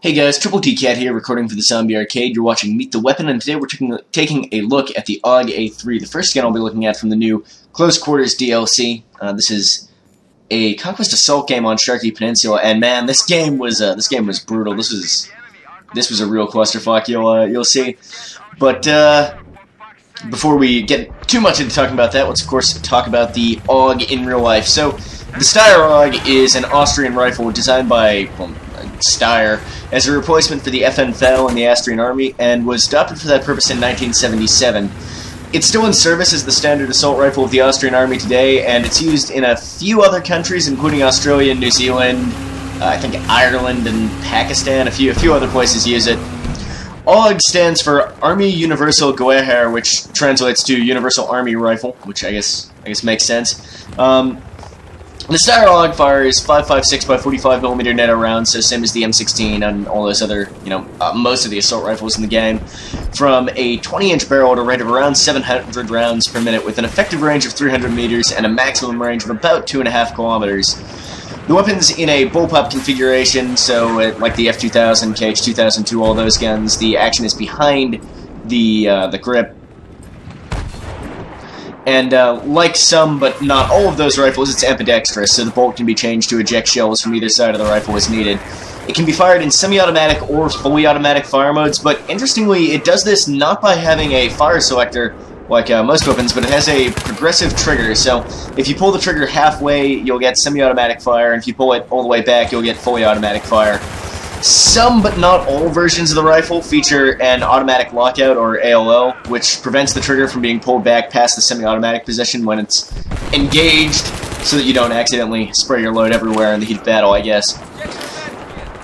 Hey guys, Troubletcat here, recording for the Zombie Arcade. You're watching Meet the Weapon, and today we're taking a look at the AUG A3, the first skin I'll be looking at from the new Close Quarters DLC. This is a Conquest Assault game on Sharkey Peninsula, and man, this game was brutal. This was a real clusterfuck. You'll see. But before we get too much into talking about that, let's of course talk about the AUG in real life. So the Steyr AUG is an Austrian rifle designed by Steyr as a replacement for the FN Fell in the Austrian Army, and was adopted for that purpose in 1977. It's still in service as the standard assault rifle of the Austrian Army today, and it's used in a few other countries, including Australia and New Zealand, I think Ireland and Pakistan. A few other places use it. AUG stands for Army Universal Gewehr, which translates to Universal Army Rifle, which I guess makes sense. The Steyr AUG fires 5.56 by 45mm NATO rounds, so same as the M16 and all those other, most of the assault rifles in the game, from a 20-inch barrel at a rate of around 700 rounds per minute, with an effective range of 300 meters and a maximum range of about 2.5 kilometers. The weapon's in a bullpup configuration, so like the F2000, KH2002, all those guns, the action is behind the grip. And like some, but not all of those rifles, it's ambidextrous, so the bolt can be changed to eject shells from either side of the rifle as needed. It can be fired in semi-automatic or fully automatic fire modes, but interestingly, it does this not by having a fire selector like most weapons, but it has a progressive trigger, so if you pull the trigger halfway, you'll get semi-automatic fire, and if you pull it all the way back, you'll get fully automatic fire. Some, but not all, versions of the rifle feature an automatic lockout, or ALO, which prevents the trigger from being pulled back past the semi-automatic position when it's engaged, so that you don't accidentally spray your load everywhere in the heat of battle, I guess.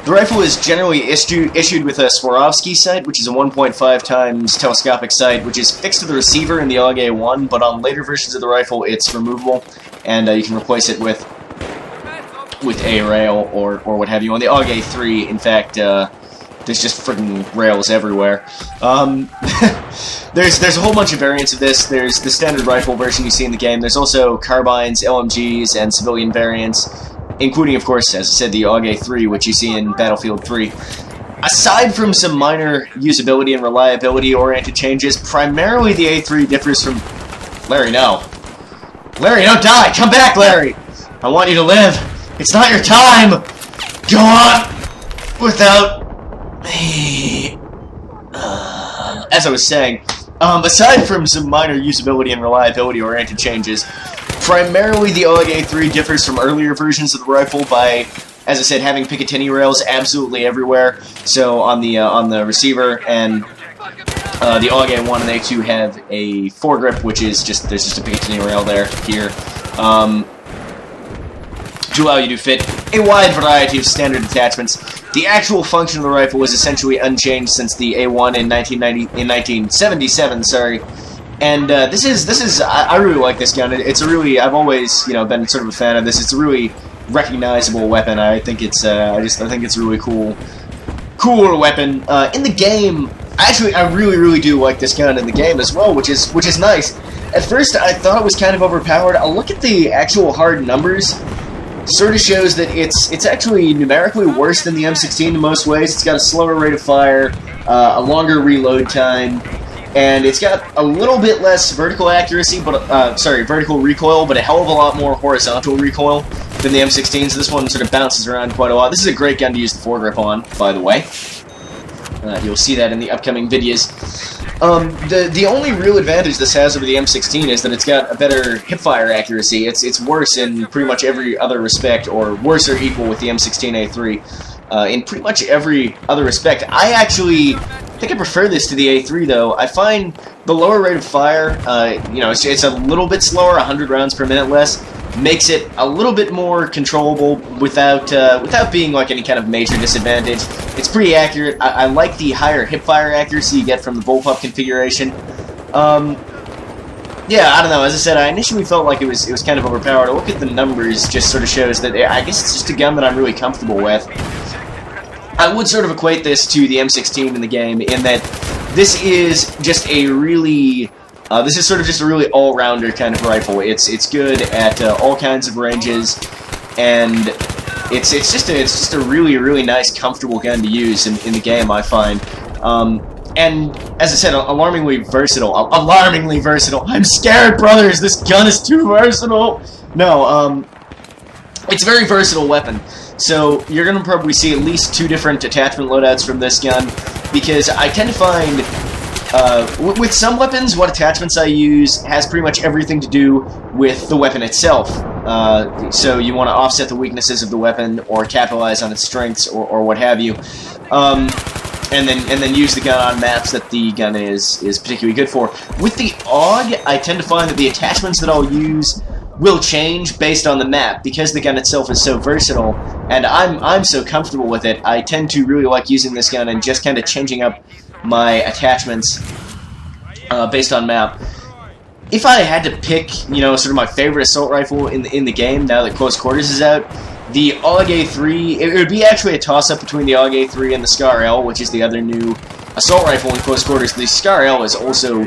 The rifle is generally issued with a Swarovski sight, which is a 1.5 times telescopic sight, which is fixed to the receiver in the AUG A1, but on later versions of the rifle it's removable, and you can replace it with a rail or what have you. On the AUG A3, in fact, there's just friggin' rails everywhere. There's a whole bunch of variants of this. There's the standard rifle version you see in the game. There's also carbines, LMGs, and civilian variants, including, of course, as I said, the AUG A3, which you see in Battlefield 3. Aside from some minor usability and reliability-oriented changes, primarily the A3 differs from... Larry, no. Larry, don't die! Come back, Larry! I want you to live! It's not your time! Go on without me. As I was saying, aside from some minor usability and reliability-oriented changes, primarily the AUG A3 differs from earlier versions of the rifle by, as I said, having Picatinny rails absolutely everywhere. So on the receiver and the AUG A1 and A2 have a foregrip, which is there's just a Picatinny rail there here. To allow you to fit a wide variety of standard attachments. The actual function of the rifle is essentially unchanged since the A1 in 1977. Sorry, and this is I really like this gun. It's a really, I've always been sort of a fan of this. It's a really recognizable weapon. I think it's I think it's a really cool weapon in the game. Actually, I really do like this gun in the game as well, which is nice. At first, I thought it was kind of overpowered. A look at the actual hard numbers sort of shows that it's actually numerically worse than the M16 in most ways. It's got a slower rate of fire, a longer reload time, and it's got a little bit less vertical accuracy, but vertical recoil, but a hell of a lot more horizontal recoil than the M16. So this one sort of bounces around quite a lot. This is a great gun to use the foregrip on, by the way. You'll see that in the upcoming videos. The only real advantage this has over the M16 is that it's got a better hipfire accuracy. It's worse in pretty much every other respect, or worse or equal with the M16A3. In pretty much every other respect. I think I prefer this to the A3, though. I find the lower rate of fire, it's a little bit slower, 100 rounds per minute less, makes it a little bit more controllable without being like any kind of major disadvantage. It's pretty accurate. I like the higher hipfire accuracy you get from the bullpup configuration. Yeah, I don't know. As I said, I initially felt like it was kind of overpowered. A look at the numbers just sort of shows that I guess it's just a gun that I'm really comfortable with. I would sort of equate this to the M16 in the game in that this is just a really This is sort of just a really all-rounder kind of rifle. It's good at all kinds of ranges, and it's just a really nice, comfortable gun to use in the game, I find. And as I said, alarmingly versatile. Alarmingly versatile. I'm scared, brothers. This gun is too versatile. No, it's a very versatile weapon. So you're gonna probably see at least 2 different attachment loadouts from this gun, because I tend to find with some weapons, what attachments I use has pretty much everything to do with the weapon itself. So you want to offset the weaknesses of the weapon, or capitalize on its strengths, or what have you. And then use the gun on maps that the gun is particularly good for. With the AUG, I tend to find that the attachments that I'll use will change based on the map, because the gun itself is so versatile, and I'm so comfortable with it. I tend to really like using this gun and just kind of changing up my attachments based on map. If I had to pick, you know, sort of my favorite assault rifle in the game now that Close Quarters is out, the AUG A3, it would be actually a toss-up between the AUG A3 and the Scar L, which is the other new assault rifle in Close Quarters. The Scar L is also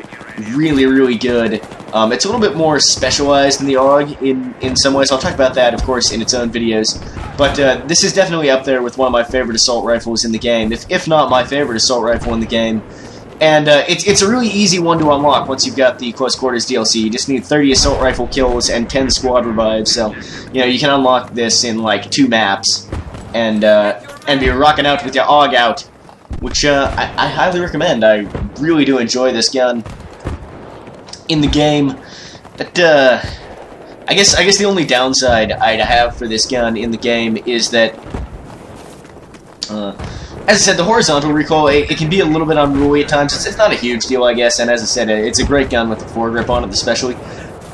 really good. It's a little bit more specialized than the AUG in some ways. I'll talk about that, of course, in its own videos. But this is definitely up there with one of my favorite assault rifles in the game, if not my favorite assault rifle in the game. And it's a really easy one to unlock once you've got the Close Quarters DLC. You just need 30 assault rifle kills and 10 squad revives. So, you know, you can unlock this in like 2 maps, and be rocking out with your AUG out, which I highly recommend. I really do enjoy this gun in the game. But I guess the only downside I'd have for this gun in the game is that, as I said, the horizontal recoil, it can be a little bit unruly at times. It's not a huge deal, I guess, and as I said, it's a great gun with the foregrip on it especially.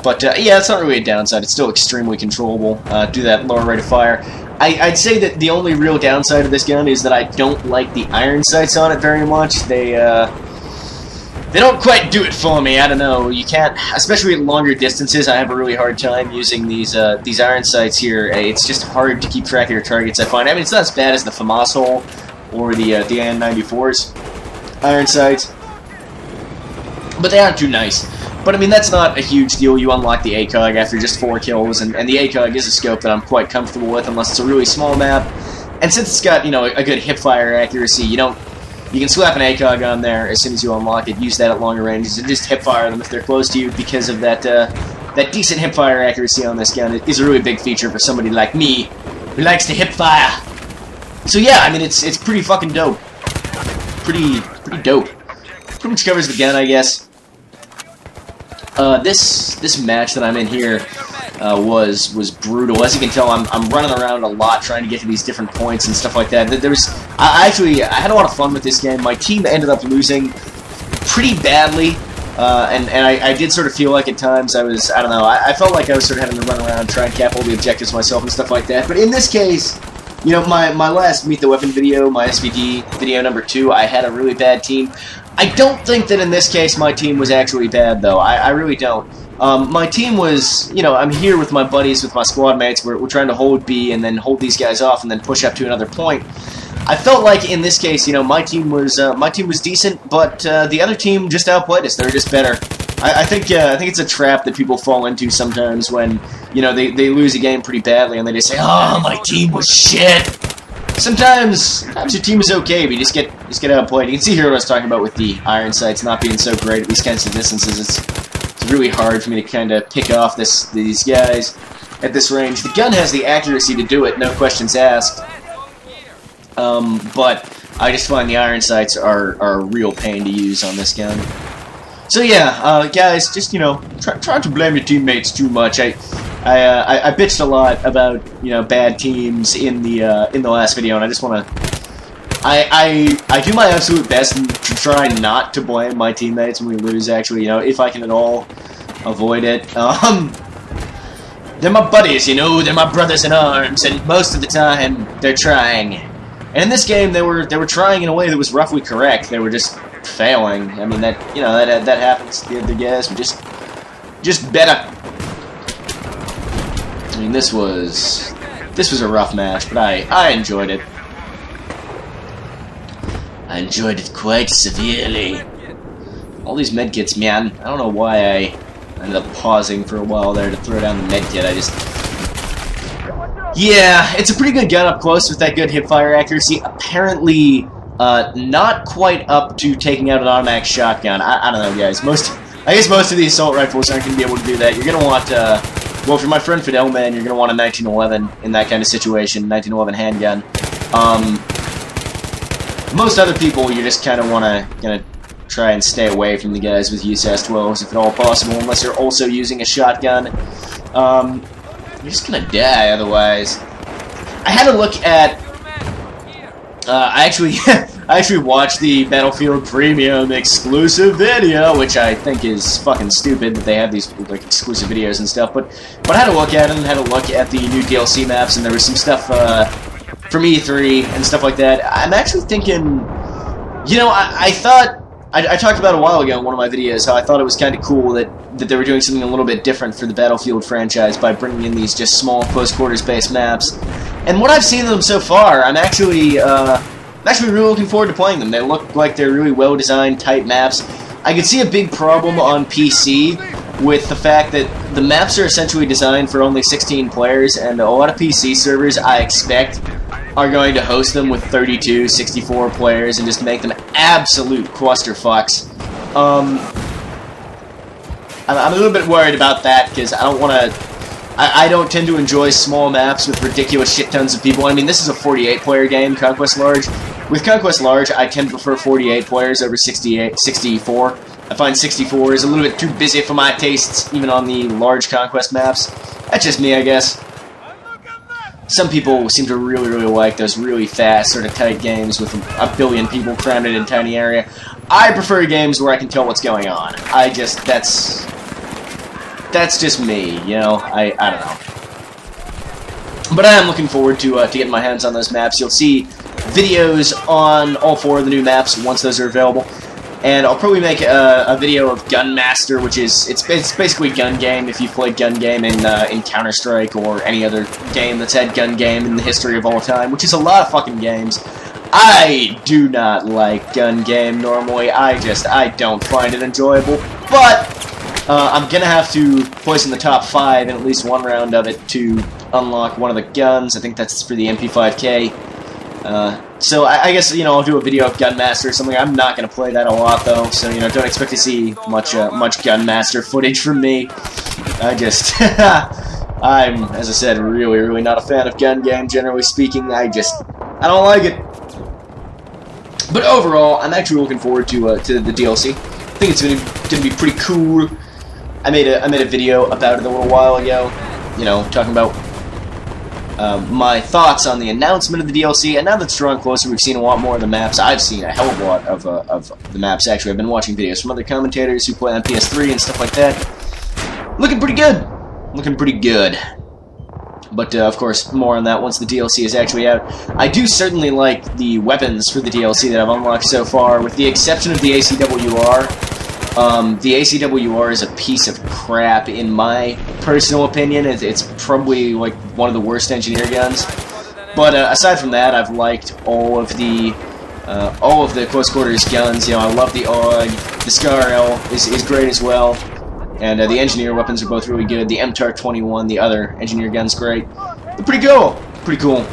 But yeah, it's not really a downside. It's still extremely controllable. Do that lower rate of fire. I'd say that the only real downside of this gun is that I don't like the iron sights on it very much. They don't quite do it for me. I don't know. You can't, especially at longer distances. I have a really hard time using these iron sights here. It's just hard to keep track of your targets, I find. I mean, it's not as bad as the FAMAS hole or the AN-94's iron sights, but they aren't too nice. But I mean, that's not a huge deal. You unlock the AUG after just 4 kills, and the AUG is a scope that I'm quite comfortable with, unless it's a really small map. And since it's got, you know, a good hip-fire accuracy, you can slap an AUG on there as soon as you unlock it, use that at longer ranges, and just hip-fire them if they're close to you, because of that decent hip-fire accuracy on this gun. It is a really big feature for somebody like me, who likes to hip-fire. So yeah, I mean, it's pretty fucking dope. Pretty dope. Pretty much covers the gun, I guess. This match that I'm in here was brutal. As you can tell, I'm running around a lot trying to get to these different points and stuff like that. I had a lot of fun with this game. My team ended up losing pretty badly, and I did sort of feel like at times I don't know, I felt like I was sort of having to run around, try and cap all the objectives myself and stuff like that. But in this case, you know, my last Meet the Weapon video, my SVD video number 2, I had a really bad team. I don't think that in this case my team was actually bad, though. I really don't. My team was, you know, I'm here with my buddies, with my squad mates. We're trying to hold B and then hold these guys off and then push up to another point. I felt like in this case, you know, my team was decent, but the other team just outplayed us. They were just better. I think it's a trap that people fall into sometimes when, you know, they lose a game pretty badly and they just say, "Oh, my team was shit." Sometimes your team is okay, but you just get outplayed. You can see here what I was talking about with the iron sights not being so great at these kinds of distances. It's really hard for me to kind of pick off these guys at this range. The gun has the accuracy to do it, no questions asked. But I just find the iron sights are a real pain to use on this gun. So yeah, guys, just, you know, try not to blame your teammates too much. I bitched a lot about, you know, bad teams in the last video, and I just want to I do my absolute best to try not to blame my teammates when we lose. Actually, you know, if I can at all avoid it. They're my buddies, you know, they're my brothers in arms, and most of the time they're trying. And in this game, they were trying in a way that was roughly correct. They were just failing. I mean, that, you know, that happens to the other guys. But just better. I mean, this was a rough match, but I enjoyed it. I enjoyed it quite severely. All these medkits, man. I don't know why I ended up pausing for a while there to throw down the medkit. Yeah, it's a pretty good gun up close with that good hip-fire accuracy. Apparently, not quite up to taking out an automatic shotgun. I don't know, guys. I guess most of the assault rifles aren't going to be able to do that. You're going to want, well, if you're my friend Fidel, man, you're going to want a 1911 in that kind of situation, 1911 handgun. Most other people, you just kind of want to try and stay away from the guys with USAS-12s if at all possible, unless you're also using a shotgun. You're just gonna die otherwise. I had to look at. I actually watched the Battlefield Premium exclusive video, which I think is fucking stupid that they have these like exclusive videos and stuff. But I had to look at it and had to look at the new DLC maps, and there was some stuff from E3 and stuff like that. I'm actually thinking, you know, I thought. I talked about a while ago in one of my videos how I thought it was kind of cool that they were doing something a little bit different for the Battlefield franchise by bringing in these just small, close quarters based maps. And what I've seen of them so far, I'm actually really looking forward to playing them. They look like they're really well designed, tight maps. I could see a big problem on PC with the fact that the maps are essentially designed for only 16 players, and a lot of PC servers, I expect, are going to host them with 32, 64 players and just make them absolute clusterfucks. I'm a little bit worried about that because I don't want to. I don't tend to enjoy small maps with ridiculous shit tons of people. I mean, this is a 48-player game, Conquest Large. With Conquest Large, I tend to prefer 48 players over 64. I find 64 is a little bit too busy for my tastes, even on the large Conquest maps. That's just me, I guess. Some people seem to really like those really fast, sort of tight games with a billion people crammed in a tiny area. I prefer games where I can tell what's going on. That's just me, you know. I don't know. But I am looking forward to getting my hands on those maps. You'll see videos on all 4 of the new maps once those are available. And I'll probably make a video of Gunmaster, which is it's basically gun game if you've played gun game in Counter-Strike or any other game that's had gun game in the history of all time, which is a lot of fucking games. I do not like gun game normally. I don't find it enjoyable. But I'm gonna have to place in the top 5 in at least one round of it to unlock one of the guns. I think that's for the MP5K. So I guess, you know, I'll do a video of Gunmaster or something. I'm not going to play that a lot, though, so, you know, don't expect to see much Gunmaster footage from me. I'm, as I said, really not a fan of gun game, generally speaking. I don't like it. But overall, I'm actually looking forward to the DLC. I think it's going to be pretty cool. I made a video about it a little while ago, you know, talking about my thoughts on the announcement of the DLC, and now that it's drawing closer, we've seen a lot more of the maps. I've seen a hell of a lot of the maps, actually. I've been watching videos from other commentators who play on PS3 and stuff like that. Looking pretty good. Looking pretty good. But, of course, more on that once the DLC is actually out. I do certainly like the weapons for the DLC that I've unlocked so far, with the exception of the ACWR. The ACWR is a piece of crap, in my personal opinion. It's probably like one of the worst engineer guns. But aside from that, I've liked all of the close quarters guns. You know, I love the AUG. The Scar-L is great as well. And the engineer weapons are both really good. The MTAR-21, the other engineer gun's great. They're pretty cool. Pretty cool.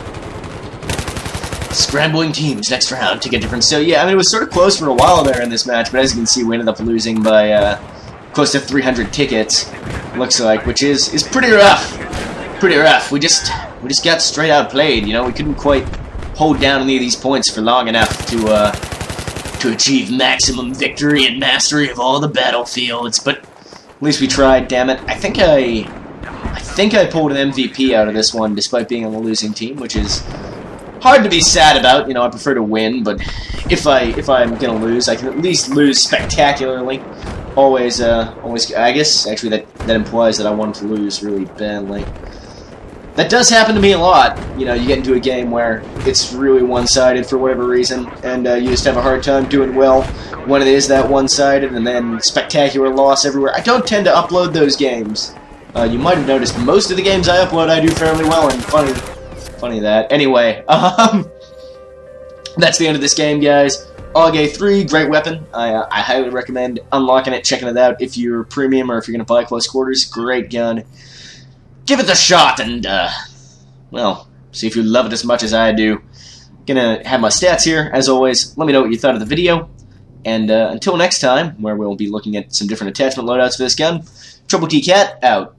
Scrambling teams next round to get different. So yeah, I mean, it was sort of close for a while there in this match, but as you can see, we ended up losing by close to 300 tickets. Looks like, which is pretty rough. Pretty rough. We just got straight out played. You know, we couldn't quite hold down any of these points for long enough to achieve maximum victory and mastery of all the battlefields. But at least we tried. Damn it! I think I pulled an MVP out of this one, despite being on the losing team, which is hard to be sad about. You know, I prefer to win, but if I'm gonna lose, I can at least lose spectacularly. Always, I guess actually that implies that I want to lose really badly. That does happen to me a lot. You know, you get into a game where it's really one-sided for whatever reason, and you just have a hard time doing well when it is that one-sided, and then spectacular loss everywhere. I don't tend to upload those games. You might have noticed most of the games I upload I do fairly well, and funny that. Anyway, that's the end of this game, guys. AUG 3, great weapon. I highly recommend unlocking it, checking it out if you're premium or if you're going to buy close quarters. Great gun. Give it a shot, and well, see if you love it as much as I do. Gonna have my stats here, as always. Let me know what you thought of the video. And until next time, where we'll be looking at some different attachment loadouts for this gun, Troubletcat out.